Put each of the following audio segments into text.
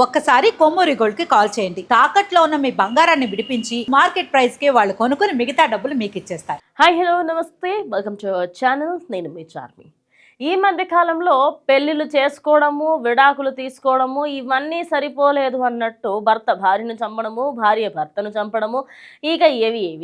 ఒక్కసారి కొమ్మూరి గోల్డ్ కి కాల్ చేయండి. తాకట్లో ఉన్న మీ బంగారాన్ని విడిపించి మార్కెట్ ప్రైస్ కి వాళ్ళు కొనుక్కుని మిగతా డబ్బులు మీకు ఇచ్చేస్తారు. హాయ్ హలో నమస్తే, వెల్కమ్ టు అవర్ ఛానల్. నేను మీ చార్మి. ఈ మధ్య కాలంలో పెళ్లిళ్ళు చేసుకోవడము, విడాకులు తీసుకోవడము ఇవన్నీ సరిపోలేదు అన్నట్టు భర్త భార్యను చంపడము, భార్య భర్తను చంపడము, ఇక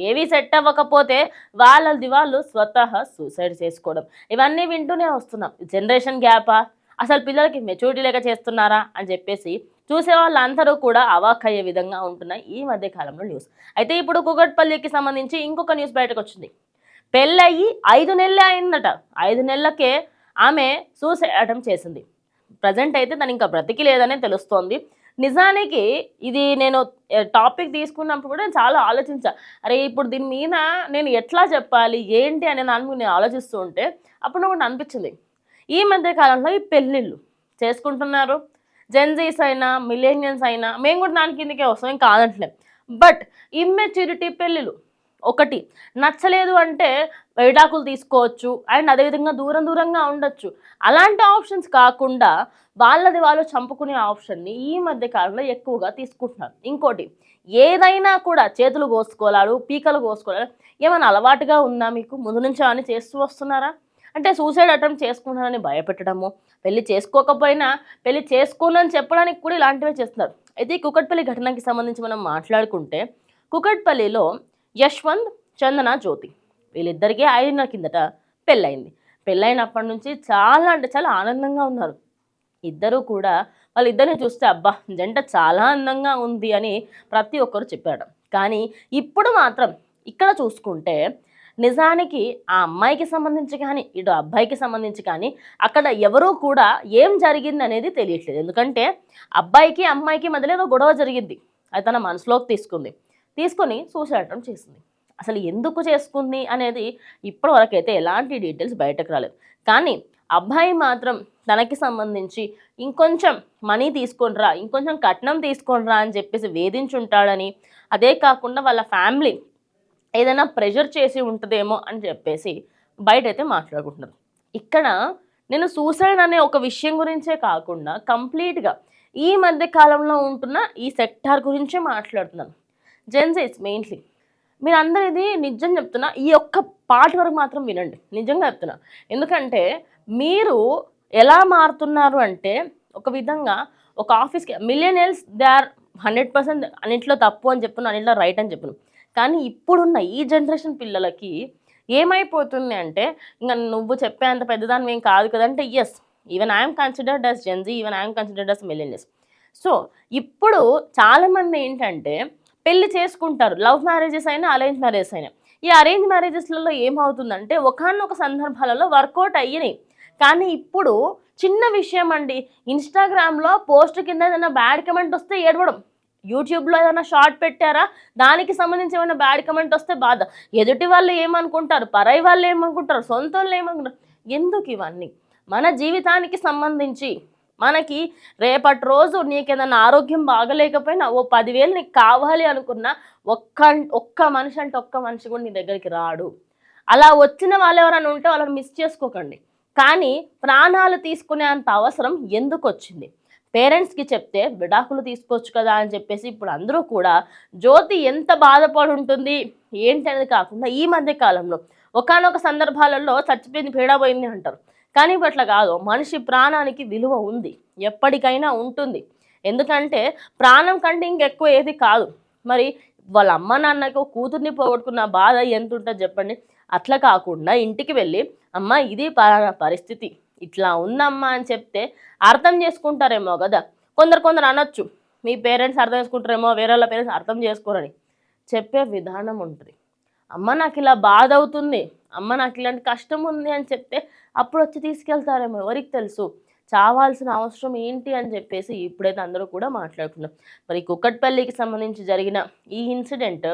ఏవి సెట్ అవ్వకపోతే వాళ్ళది వాళ్ళు స్వతహా సూసైడ్ చేసుకోవడం, ఇవన్నీ వింటూనే వస్తున్నాం. జనరేషన్ గ్యాపా, అసలు పిల్లలకి మెచ్యూరిటీ లేక చేస్తున్నారా అని చెప్పేసి చూసే వాళ్ళందరూ కూడా అవాక్ అయ్యే విధంగా ఉంటున్నాయి ఈ మధ్య కాలంలో న్యూస్. అయితే ఇప్పుడు కూకట్పల్లికి సంబంధించి ఇంకొక న్యూస్ బయటకు వచ్చింది. పెళ్ళయి 5 నెలలే అయిందట. 5 నెలలకే ఆమె సూసైడ్ అటెంప్ట్ చేసింది. ప్రజెంట్ అయితే తను ఇంకా బ్రతికి లేదనే తెలుస్తోంది. నిజానికి ఇది నేను టాపిక్ తీసుకున్నప్పుడు కూడా చాలా ఆలోచించా. అరే ఇప్పుడు దీని మీద నేను ఎట్లా చెప్పాలి ఏంటి అనే దాని మీద నేను ఆలోచిస్తూ ఉంటే అప్పుడు నాకు అనిపించింది, ఈ మధ్య కాలంలో ఈ పెళ్ళిళ్ళు చేసుకుంటున్నారు. జెన్జీస్ అయినా మిలేనియల్స్ అయినా మేము కూడా దాని కిందకే వస్తాం, ఏం కాదంటలేం. బట్ ఇమ్మెచ్యూరిటీ పెళ్ళిళ్ళు ఒకటి నచ్చలేదు అంటే విడాకులు తీసుకోవచ్చు, అండ్ అదేవిధంగా దూరంగా ఉండొచ్చు. అలాంటి ఆప్షన్స్ కాకుండా వాళ్ళది వాళ్ళు చంపుకునే ఆప్షన్ని ఈ మధ్య కాలంలో ఎక్కువగా తీసుకుంటున్నారు. ఇంకోటి, ఏదైనా కూడా చేతులు కోసుకోవాలి, పీకలు కోసుకోవాలి, ఏమైనా అలవాటుగా ఉందా మీకు? ముందు నుంచి అని చేస్తూ వస్తున్నారా? అంటే సూసైడ్ అటెంప్ట్ చేసుకున్నారని భయపెట్టడము, పెళ్లి చేసుకోకపోయినా పెళ్లి చేసుకోనని చెప్పడానికి కూడా ఇలాంటివే చేస్తున్నారు. అయితే ఈ కుకట్పల్లి ఘటనకి సంబంధించి మనం మాట్లాడుకుంటే, కుకట్పల్లిలో యశ్వంత్, చందన, జ్యోతి వీళ్ళిద్దరికీ 5 నెలల కిందట పెళ్ళయింది. పెళ్ళైనప్పటి నుంచి చాలా అంటే చాలా ఆనందంగా ఉన్నారు ఇద్దరు కూడా. వాళ్ళిద్దరిని చూస్తే అబ్బా జంట చాలా అందంగా ఉంది అని ప్రతి ఒక్కరు చెప్పాడు. కానీ ఇప్పుడు మాత్రం ఇక్కడ చూసుకుంటే నిజానికి ఆ అమ్మాయికి సంబంధించి కానీ ఇటు అబ్బాయికి సంబంధించి కానీ అక్కడ ఎవరూ కూడా ఏం జరిగింది అనేది తెలియట్లేదు. ఎందుకంటే అబ్బాయికి అమ్మాయికి మధ్యలో ఏదో గొడవ జరిగింది, అది తన మనసులోకి తీసుకొని సూసైడ్ అటెంప్ట్ చేసింది. అసలు ఎందుకు చేసుకుంది అనేది ఇప్పటివరకు అయితే ఎలాంటి డీటెయిల్స్ బయటకు రాలేదు. కానీ అబ్బాయి మాత్రం తనకి సంబంధించి ఇంకొంచెం మనీ తీసుకొనిరా, ఇంకొంచెం కట్నం తీసుకొనిరా అని చెప్పేసి వేధించుంటాడని, అదే కాకుండా వాళ్ళ ఫ్యామిలీ ఏదైనా ప్రెషర్ చేసి ఉంటుందేమో అని చెప్పేసి బయట అయితే మాట్లాడుకుంటున్నారు. ఇక్కడ నేను సూసైడ్ అనే ఒక విషయం గురించే కాకుండా కంప్లీట్గా ఈ మధ్య కాలంలో ఉంటున్న ఈ సెక్టార్ గురించే మాట్లాడుతున్నాను. జెన్సీస్ మెయిన్లీ మీరు అందరూ ఇది నిజం చెప్తున్నా, ఈ ఒక్క పార్ట్ వరకు మాత్రం వినండి, నిజంగా చెప్తున్నా. ఎందుకంటే మీరు ఎలా మారుతున్నారు అంటే ఒక విధంగా ఒక ఆఫీస్కి మిలియనర్స్ దే ఆర్ 100% అన్నింటిలో తప్పు అని చెప్తున్నాను, అన్నింటిలో రైట్ అని చెప్పను. కానీ ఇప్పుడున్న ఈ జనరేషన్ పిల్లలకి ఏమైపోతుంది అంటే, ఇంకా నువ్వు చెప్పేంత పెద్దదాన్ని ఏం కాదు కదంటే, yes even I'm considered as Gen Z, even I'm considered as millionaires. So ఇప్పుడు చాలామంది ఏంటంటే పెళ్లి చేసుకుంటారు, లవ్ మ్యారేజెస్ అయినా అరేంజ్ మ్యారేజెస్ అయినా. ఈ అరేంజ్ మ్యారేజెస్లలో ఏమవుతుందంటే ఒకనొక సందర్భాలలో వర్కౌట్ అయ్యినాయి. కానీ ఇప్పుడు చిన్న విషయం అండి, ఇన్స్టాగ్రామ్లో పోస్ట్ కింద ఏదైనా బ్యాడ్ కమెంట్ వస్తే ఏడవడం, యూట్యూబ్లో ఏదైనా షార్ట్ పెట్టారా దానికి సంబంధించి ఏమైనా బ్యాడ్ కమెంట్ వస్తే బాధ, ఎదుటి వాళ్ళు ఏమనుకుంటారు, పరాయి వాళ్ళు ఏమనుకుంటారు, సొంత వాళ్ళు ఏమనుకుంటారు. ఎందుకు ఇవన్నీ? మన జీవితానికి సంబంధించి మనకి రేపటి రోజు నీకేదైనా ఆరోగ్యం బాగలేకపోయినా ఓ 10,000 నీకు కావాలి అనుకున్నా ఒక్క మనిషి అంటే ఒక్క మనిషి కూడా నీ దగ్గరికి రాడు. అలా వచ్చిన వాళ్ళు ఎవరైనా ఉంటే వాళ్ళని మిస్ చేసుకోకండి. కానీ ప్రాణాలు తీసుకునే అంత అవసరం ఎందుకు వచ్చింది? పేరెంట్స్కి చెప్తే విడాకులు తీసుకోవచ్చు కదా అని చెప్పేసి ఇప్పుడు అందరూ కూడా జ్యోతి ఎంత బాధపడి ఉంటుంది ఏంటి అనేది కాకుండా ఈ మధ్య కాలంలో ఒకానొక సందర్భాలలో చచ్చిపోయింది పీడపోయింది అంటారు. కానీ ఇప్పుడు అట్లా కాదు, మనిషి ప్రాణానికి విలువ ఉంది, ఎప్పటికైనా ఉంటుంది. ఎందుకంటే ప్రాణం కంటే ఇంకెక్కువ ఏది కాదు. మరి వాళ్ళ అమ్మ నాన్నకు కూతుర్ని పోగొట్టుకున్న బాధ ఎంత ఉంటుంది చెప్పండి. అట్లా కాకుండా ఇంటికి వెళ్ళి అమ్మ ఇది పరిస్థితి ఇట్లా ఉందమ్మా అని చెప్తే అర్థం చేసుకుంటారేమో కదా. కొందరు అనొచ్చు మీ పేరెంట్స్ అర్థం చేసుకుంటారేమో, వేరే వాళ్ళ పేరెంట్స్ అర్థం చేసుకోరని. చెప్పే విధానం ఉంటుంది. అమ్మ నాకు ఇలా బాధ అవుతుంది, అమ్మ నాకు ఇలాంటి కష్టం ఉంది అని చెప్తే అప్పుడు వచ్చి తీసుకెళ్తారేమో, ఎవరికి తెలుసు. చావాల్సిన అవసరం ఏంటి అని చెప్పేసి ఇప్పుడైతే అందరూ కూడా మాట్లాడుకున్నారు. మరి కుకట్పల్లికి సంబంధించి జరిగిన ఈ ఇన్సిడెంట్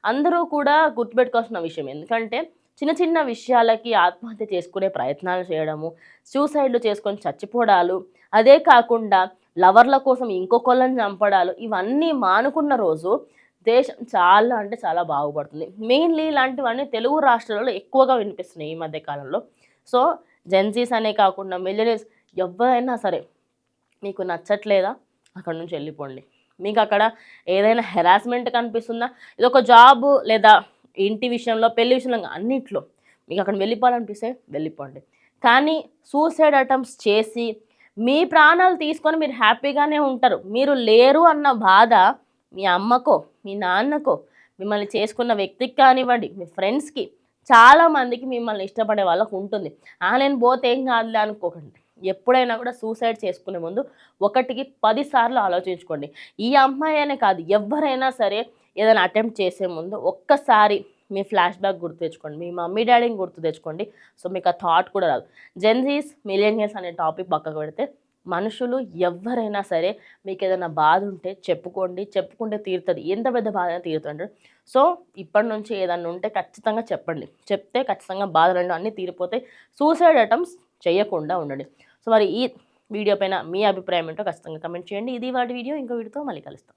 అందరూ కూడా గుర్తుపెట్టుకోవాల్సిన విషయం. ఎందుకంటే చిన్న విషయాలకి ఆత్మహత్య చేసుకునే ప్రయత్నాలు చేయడము, సూసైడ్లు చేసుకొని చచ్చిపోవడాలు, అదే కాకుండా లవర్ల కోసం ఇంకొకళ్ళని చంపడాలు, ఇవన్నీ మానుకున్న రోజు దేశం చాలా అంటే చాలా బాగుపడుతుంది. మెయిన్లీ ఇలాంటివన్నీ తెలుగు రాష్ట్రాలలో ఎక్కువగా వినిపిస్తున్నాయి ఈ మధ్య కాలంలో. సో జెన్జీస్ అనే కాకుండా మిలియనర్స్ ఎవరైనా సరే మీకు నచ్చట్లేదా, అక్కడ నుంచి వెళ్ళిపోండి. మీకు అక్కడ ఏదైనా హెరాస్మెంట్ కనిపిస్తుందా, ఇది ఒక జాబు లేదా ఇంటి విషయంలో, పెళ్లి విషయంలో, అన్నిట్లో మీకు అక్కడ వెళ్ళిపోవాలనిపిస్తే వెళ్ళిపోండి. కానీ సూసైడ్ అటెంప్ట్స్ చేసి మీ ప్రాణాలు తీసుకొని మీరు హ్యాపీగానే ఉంటారు. మీరు లేరు అన్న బాధ మీ అమ్మకో, మీ నాన్నకో, మిమ్మల్ని చేసుకున్న వ్యక్తికి కానివ్వండి, మీ ఫ్రెండ్స్కి, చాలామందికి మిమ్మల్ని ఇష్టపడే వాళ్ళకు ఉంటుంది. నేను పోతే ఏం కాదులే అనుకోకండి. ఎప్పుడైనా కూడా సూసైడ్ చేసుకునే ముందు 1కి 10 సార్లు ఆలోచించుకోండి. ఈ అమ్మాయి అనే కాదు, ఎవరైనా సరే ఏదైనా అటెంప్ట్ చేసే ముందు ఒక్కసారి మీ ఫ్లాష్ బ్యాక్ గుర్తు తెచ్చుకోండి, మీ మమ్మీ డాడీని గుర్తు తెచ్చుకోండి. సో మీకు ఆ థాట్ కూడా రాదు. జెన్జీస్, మిలేనియల్స్ అనే టాపిక్ పక్కకు పెడితే మనుషులు ఎవరైనా సరే మీకు ఏదైనా బాధ ఉంటే చెప్పుకోండి, చెప్పుకుంటే తీరుతుంది. ఎంత పెద్ద బాధ అయినా తీరుతుంది. సో ఇప్పటి నుంచి ఏదన్నా ఉంటే ఖచ్చితంగా చెప్పండి. చెప్తే ఖచ్చితంగా బాధలు అన్నీ తీరిపోతాయి. సూసైడ్ అటెంప్ట్స్ చేయకుండా ఉండండి. సో మరి ఈ వీడియో పైన మీ అభిప్రాయం ఏంటో ఖచ్చితంగా కమెంట్ చేయండి. ఇది వాటి వీడియో. ఇంకో వీడియోతో మళ్ళీ కలుస్తాం.